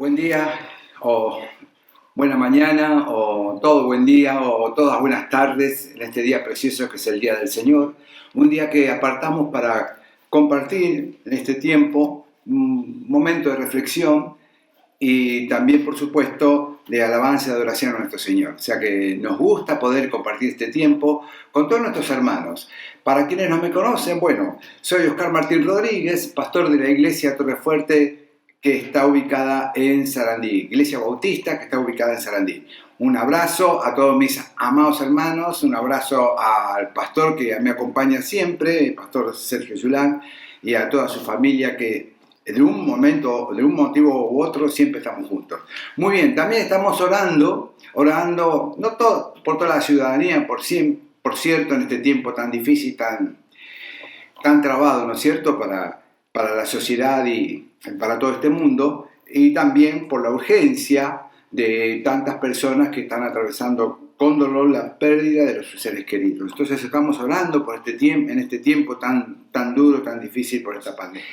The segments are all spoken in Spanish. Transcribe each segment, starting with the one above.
Buen día, o buena mañana, o todo buen día, o todas buenas tardes en este día precioso que es el Día del Señor. Un día que apartamos para compartir en este tiempo un momento de reflexión y también, por supuesto, de alabanza y adoración a nuestro Señor. O sea que nos gusta poder compartir este tiempo con todos nuestros hermanos. Para quienes no me conocen, bueno, soy Oscar Martín Rodríguez, pastor de la iglesia Torrefuerte, que está ubicada en Sarandí, Iglesia Bautista, que está ubicada en Sarandí. Un abrazo a todos mis amados hermanos, un abrazo al pastor que me acompaña siempre, el pastor Sergio Yulán, y a toda su familia que de un motivo u otro, siempre estamos juntos. Muy bien, también estamos orando, no por toda la ciudadanía, por cierto, en este tiempo tan difícil, tan trabado, ¿no es cierto?, para la sociedad y para todo este mundo, y también por la urgencia de tantas personas que están atravesando con dolor la pérdida de sus seres queridos. Entonces estamos orando por en este tiempo tan duro, tan difícil por esta pandemia.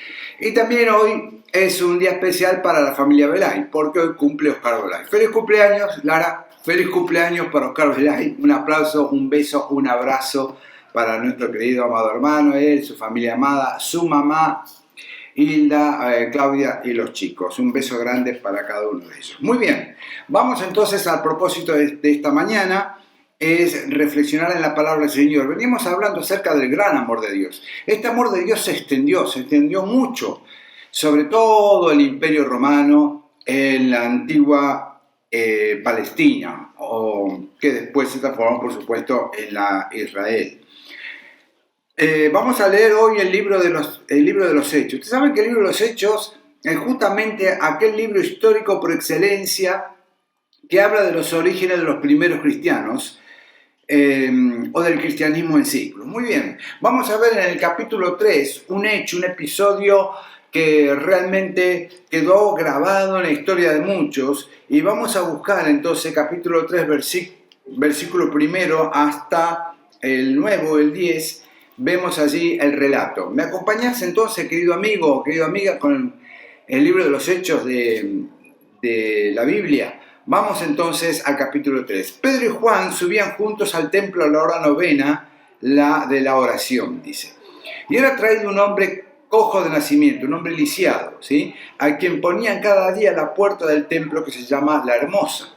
Y también hoy es un día especial para la familia Belay, porque hoy cumple Oscar Belay. ¡Feliz cumpleaños, Lara! ¡Feliz cumpleaños para Oscar Belay! Un aplauso, un beso, un abrazo para nuestro querido amado hermano, él, su familia amada, su mamá, Hilda, Claudia y los chicos. Un beso grande para cada uno de ellos. Muy bien, vamos entonces al propósito de esta mañana, es reflexionar en la palabra del Señor. Venimos hablando acerca del gran amor de Dios. Este amor de Dios se extendió mucho, sobre todo el Imperio Romano en la antigua Palestina, o que después se transformó, por supuesto, en la Israel. Vamos a leer hoy el libro de los Hechos. Ustedes saben que el libro de los Hechos es justamente aquel libro histórico por excelencia que habla de los orígenes de los primeros cristianos o del cristianismo en sí. Muy bien, vamos a ver en el capítulo 3 un episodio que realmente quedó grabado en la historia de muchos, y vamos a buscar entonces capítulo 3 versículo primero hasta el 9 o el 10. Vemos allí el relato. ¿Me acompañás entonces, querido amigo o querida amiga, con el libro de los Hechos de la Biblia? Vamos entonces al capítulo 3. Pedro y Juan subían juntos al templo a la hora novena, la de la oración, dice. Y era traído un hombre cojo de nacimiento, un hombre lisiado, ¿sí?, a quien ponían cada día a la puerta del templo, que se llama La Hermosa,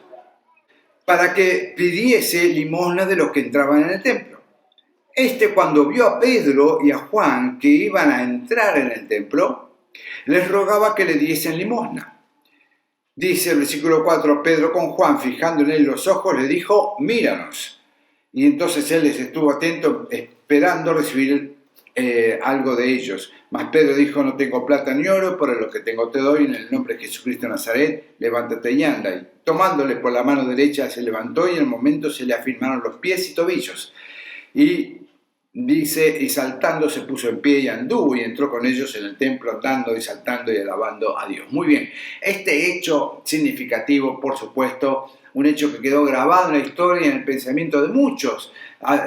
para que pidiese limosna de los que entraban en el templo. Cuando vio a Pedro y a Juan que iban a entrar en el templo, les rogaba que le diesen limosna. Dice el versículo 4, Pedro con Juan, fijando en él los ojos, le dijo, míranos. Y entonces él les estuvo atento, esperando recibir algo de ellos. Mas Pedro dijo, no tengo plata ni oro, pero lo que tengo te doy, en el nombre de Jesucristo de Nazaret, levántate y anda. Y tomándole por la mano derecha se levantó, y en el momento se le afirmaron los pies y tobillos. Y dice, y saltando se puso en pie y anduvo, y entró con ellos en el templo, andando y saltando y alabando a Dios. Muy bien, este hecho significativo, por supuesto, un hecho que quedó grabado en la historia y en el pensamiento de muchos,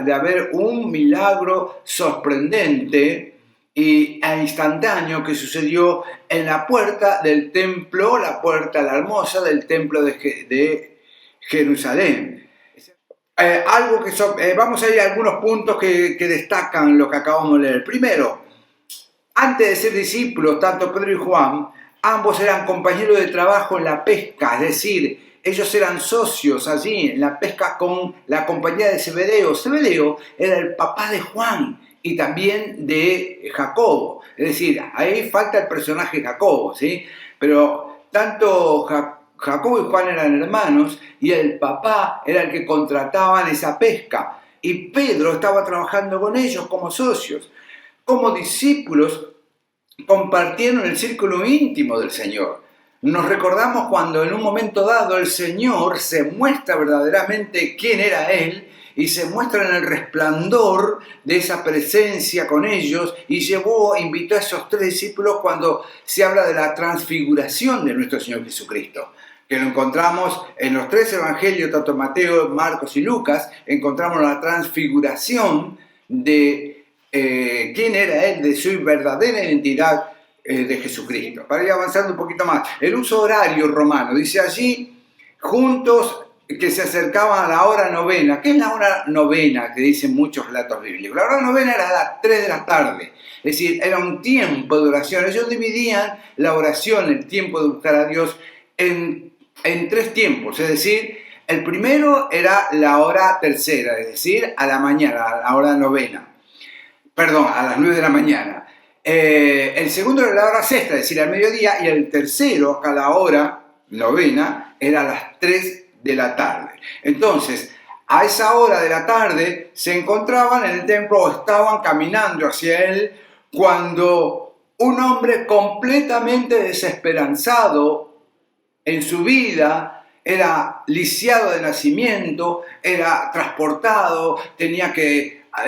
de haber un milagro sorprendente e instantáneo que sucedió en la puerta del templo, la puerta La Hermosa del templo de Jerusalén. Vamos a ir a algunos puntos que destacan lo que acabamos de leer. Primero, antes de ser discípulos, tanto Pedro y Juan, ambos eran compañeros de trabajo en la pesca, es decir, ellos eran socios allí en la pesca con la compañía de Zebedeo. Zebedeo era el papá de Juan y también de Jacobo, es decir, ahí falta el personaje Jacobo, ¿sí? Pero tanto Jacobo y Juan eran hermanos, y el papá era el que contrataban esa pesca, y Pedro estaba trabajando con ellos como socios. Como discípulos compartieron el círculo íntimo del Señor. Nos recordamos cuando en un momento dado el Señor se muestra verdaderamente quién era Él, y se muestra en el resplandor de esa presencia con ellos, y invitó a esos 3 discípulos cuando se habla de la transfiguración de nuestro Señor Jesucristo, que lo encontramos en los 3 evangelios, tanto Mateo, Marcos y Lucas. Encontramos la transfiguración de quién era Él, de su verdadera identidad, de Jesucristo. Para ir avanzando un poquito más, el uso horario romano, dice allí, juntos que se acercaban a la hora novena. ¿Qué es la hora novena que dicen muchos relatos bíblicos? La hora novena era a las 3 de la tarde, es decir, era un tiempo de oración. Ellos dividían la oración, el tiempo de buscar a Dios, en 3 tiempos, es decir, el primero era la hora tercera, es decir, a la mañana, a la hora novena, perdón, a las 9 de la mañana. El segundo era la hora sexta, es decir, al mediodía, y el tercero, a la hora novena, era a las 3 de la tarde. Entonces, a esa hora de la tarde se encontraban en el templo o estaban caminando hacia él cuando un hombre completamente desesperanzado en su vida, era lisiado de nacimiento, era transportado,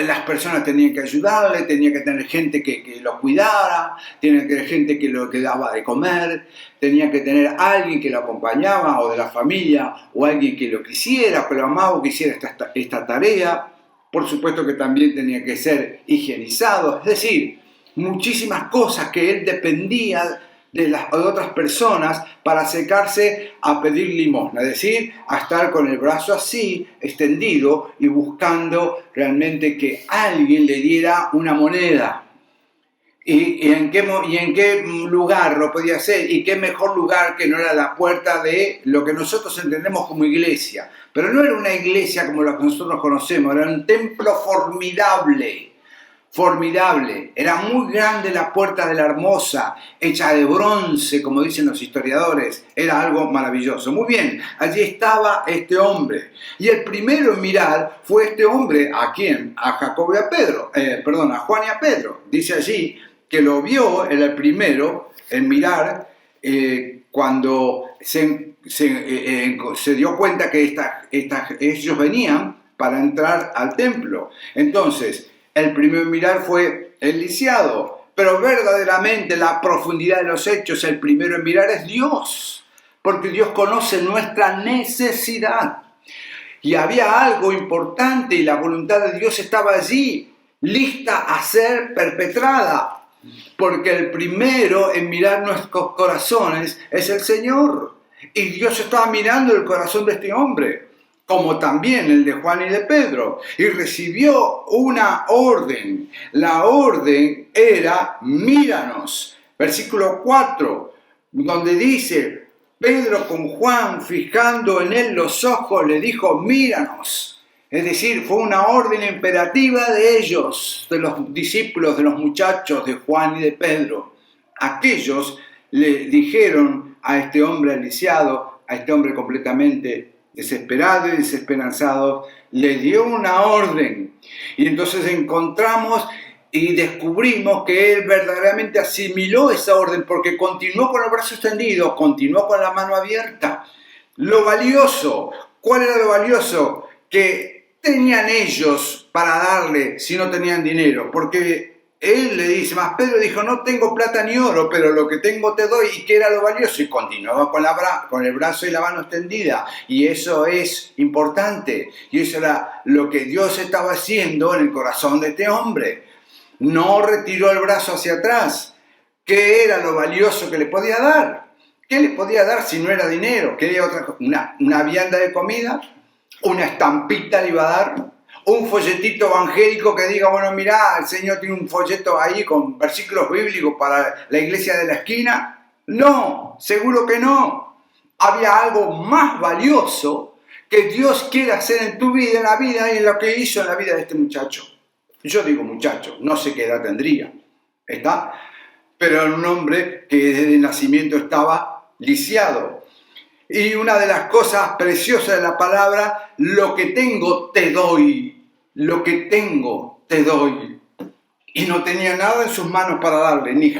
las personas tenían que ayudarle, tenía que tener gente que lo cuidara, tenía que tener gente que lo daba de comer, tenía que tener alguien que lo acompañaba o de la familia o alguien que lo quisiera, que lo amaba o que hiciera esta tarea. Por supuesto que también tenía que ser higienizado, es decir, muchísimas cosas que él dependía de otras personas para acercarse a pedir limosna, es decir, a estar con el brazo así, extendido y buscando realmente que alguien le diera una moneda. ¿Y en qué lugar lo podía hacer? ¿Y qué mejor lugar que no era la puerta de lo que nosotros entendemos como iglesia? Pero no era una iglesia como la que nosotros conocemos, era un templo formidable. Era muy grande la puerta de la Hermosa, hecha de bronce, como dicen los historiadores, era algo maravilloso. Muy bien, allí estaba este hombre, y el primero en mirar fue este hombre. ¿A quién? A Jacobo y a Pedro, a Juan y a Pedro. Dice allí que lo vio, era el primero en mirar, cuando se dio cuenta que ellos venían para entrar al templo. Entonces, el primero en mirar fue el lisiado, pero verdaderamente la profundidad de los hechos, el primero en mirar es Dios, porque Dios conoce nuestra necesidad. Y había algo importante y la voluntad de Dios estaba allí, lista a ser perpetrada, porque el primero en mirar nuestros corazones es el Señor. Y Dios estaba mirando el corazón de este hombre, como también el de Juan y de Pedro, y recibió una orden. La orden era: míranos. Versículo 4, donde dice: Pedro con Juan, fijando en él los ojos, le dijo: míranos. Es decir, fue una orden imperativa de ellos, de los discípulos, de los muchachos de Juan y de Pedro. Aquellos le dijeron a este hombre lisiado, a este hombre completamente desesperado y desesperanzado, le dio una orden. Y entonces encontramos y descubrimos que él verdaderamente asimiló esa orden, porque continuó con el brazo extendido, continuó con la mano abierta. Lo valioso, ¿cuál era lo valioso? Que tenían ellos para darle si no tenían dinero, porque él le dice, más Pedro dijo: no tengo plata ni oro, pero lo que tengo te doy. ¿Y qué era lo valioso? Y continuaba con el brazo y la mano extendida. Y eso es importante. Y eso era lo que Dios estaba haciendo en el corazón de este hombre. No retiró el brazo hacia atrás. ¿Qué era lo valioso que le podía dar? ¿Qué le podía dar si no era dinero? ¿Quería otra cosa? ¿Una vianda de comida? ¿Una estampita le iba a dar? ¿Un folletito evangélico que diga: bueno, mirá, el Señor tiene un folleto ahí con versículos bíblicos para la iglesia de la esquina? No, seguro que no. Había algo más valioso que Dios quiere hacer en tu vida, en la vida y en lo que hizo en la vida de este muchacho. Yo digo muchacho, no sé qué edad tendría, ¿está? Pero era un hombre que desde el nacimiento estaba lisiado. Y una de las cosas preciosas de la palabra: lo que tengo te doy. Lo que tengo te doy. Y no tenía nada en sus manos para darle, ni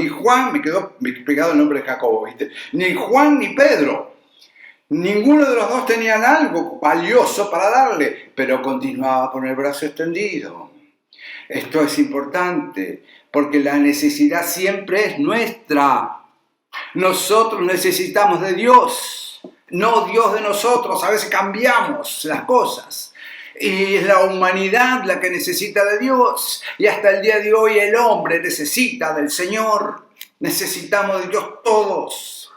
Juan, me quedó pegado el nombre de Jacobo, ¿viste? Ni Juan ni Pedro. Ninguno de los dos tenían algo valioso para darle, pero continuaba con el brazo extendido. Esto es importante, porque la necesidad siempre es nuestra. Nosotros necesitamos de Dios, no Dios de nosotros. A veces cambiamos las cosas. Y es la humanidad la que necesita de Dios. Y hasta el día de hoy el hombre necesita del Señor. Necesitamos de Dios todos.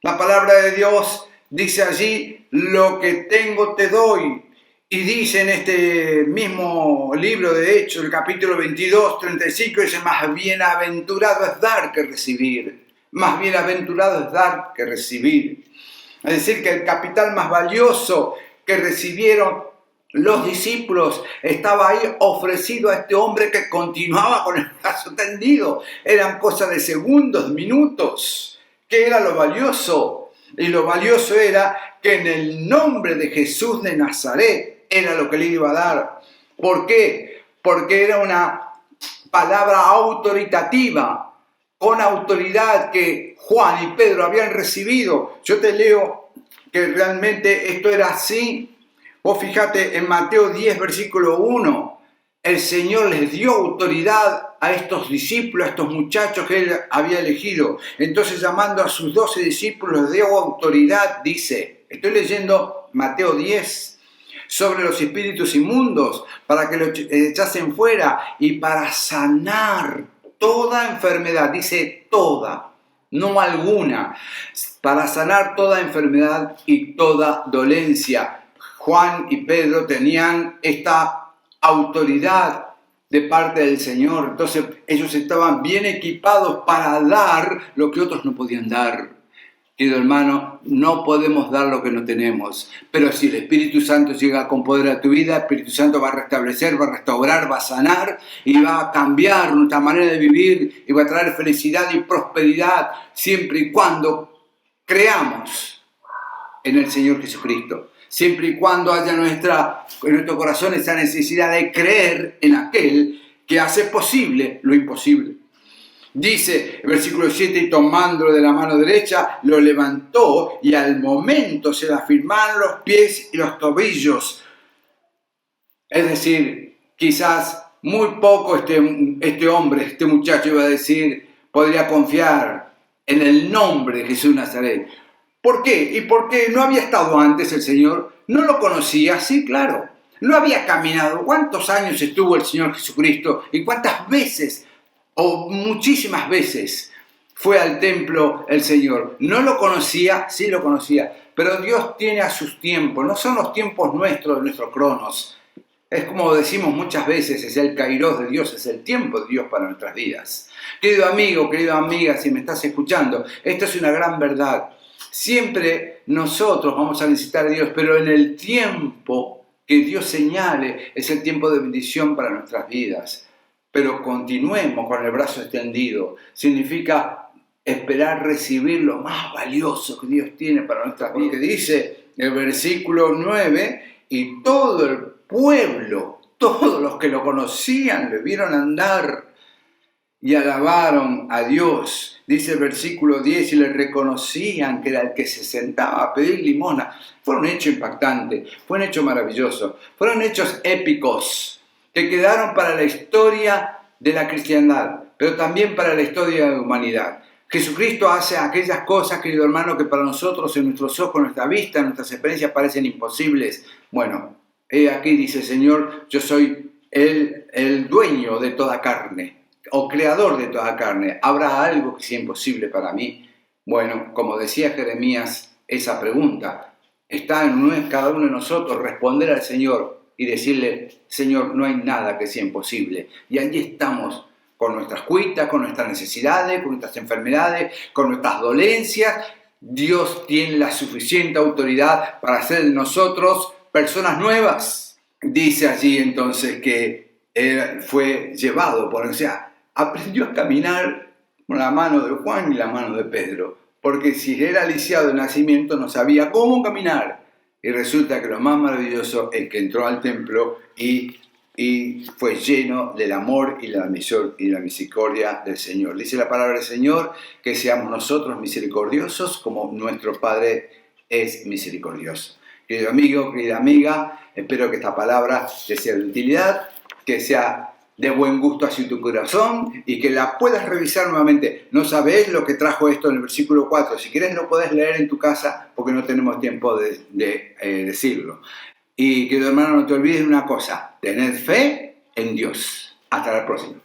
La palabra de Dios dice allí, lo que tengo te doy. Y dice en este mismo libro de Hechos, el capítulo 22, 35, dice, más bienaventurado es dar que recibir. Más bienaventurado es dar que recibir. Es decir, que el capital más valioso que recibieron los discípulos estaba ahí ofrecido a este hombre que continuaba con el brazo tendido. Eran cosas de segundos, minutos. ¿Qué era lo valioso? Y lo valioso era que en el nombre de Jesús de Nazaret era lo que le iba a dar. ¿Por qué? Porque era una palabra autoritativa, con autoridad que Juan y Pedro habían recibido. Yo te leo que realmente esto era así. Vos fíjate en Mateo 10, versículo 1, el Señor les dio autoridad a estos discípulos, a estos muchachos que Él había elegido. Entonces, llamando a sus 12 discípulos, les dio autoridad, dice, estoy leyendo Mateo 10, sobre los espíritus inmundos, para que los echasen fuera y para sanar toda enfermedad, dice toda, no alguna, para sanar toda enfermedad y toda dolencia. Juan y Pedro tenían esta autoridad de parte del Señor. Entonces ellos estaban bien equipados para dar lo que otros no podían dar. Querido hermano, no podemos dar lo que no tenemos. Pero si el Espíritu Santo llega con poder a tu vida, el Espíritu Santo va a restablecer, va a restaurar, va a sanar y va a cambiar nuestra manera de vivir y va a traer felicidad y prosperidad siempre y cuando creamos en el Señor Jesucristo. Siempre y cuando haya en nuestro corazón esa necesidad de creer en aquel que hace posible lo imposible. Dice el versículo 7, y tomándolo de la mano derecha, lo levantó y al momento se le afirmaron los pies y los tobillos. Es decir, quizás muy poco este hombre, este muchacho iba a decir, podría confiar en el nombre de Jesús de Nazaret. ¿Por qué? ¿Y por qué no había estado antes el Señor? ¿No lo conocía? Sí, claro. No había caminado. ¿Cuántos años estuvo el Señor Jesucristo? ¿Y cuántas veces, o muchísimas veces, fue al templo el Señor? ¿No lo conocía? Sí lo conocía. Pero Dios tiene a sus tiempos. No son los tiempos nuestros, nuestros cronos. Es como decimos muchas veces, es el kairos de Dios, es el tiempo de Dios para nuestras vidas. Querido amigo, querida amiga, si me estás escuchando, esta es una gran verdad. Siempre nosotros vamos a necesitar a Dios, pero en el tiempo que Dios señale es el tiempo de bendición para nuestras vidas. Pero continuemos con el brazo extendido. Significa esperar recibir lo más valioso que Dios tiene para nuestras vidas. Porque dice el versículo 9, y todo el pueblo, todos los que lo conocían, le vieron andar y alabaron a Dios. Dice el versículo 10, y le reconocían que era el que se sentaba a pedir limosna. Fue un hecho impactante, fue un hecho maravilloso, fueron hechos épicos que quedaron para la historia de la cristiandad, pero también para la historia de la humanidad. Jesucristo hace aquellas cosas, querido hermano, que para nosotros, en nuestros ojos, nuestra vista, nuestras experiencias parecen imposibles. Bueno, aquí dice el Señor, yo soy el dueño de toda carne, o creador de toda carne. ¿Habrá algo que sea imposible para mí? Bueno, como decía Jeremías, esa pregunta está en cada uno de nosotros, responder al Señor y decirle, Señor, no hay nada que sea imposible. Y allí estamos, con nuestras cuitas, con nuestras necesidades, con nuestras enfermedades, con nuestras dolencias. Dios tiene la suficiente autoridad para hacer de nosotros personas nuevas. Dice allí entonces que él fue llevado por, o sea, aprendió a caminar con la mano de Juan y la mano de Pedro, porque si era lisiado de nacimiento no sabía cómo caminar. Y resulta que lo más maravilloso es que entró al templo y fue lleno del amor y la misericordia del Señor. Dice la palabra del Señor que seamos nosotros misericordiosos como nuestro Padre es misericordioso. Querido amigo, querida amiga, espero que esta palabra te sea de utilidad, que sea de buen gusto hacia tu corazón y que la puedas revisar nuevamente. No sabés lo que trajo esto en el versículo 4. Si querés lo podés leer en tu casa porque no tenemos tiempo de decirlo. Y querido hermano, no te olvides de una cosa, tener fe en Dios. Hasta la próxima.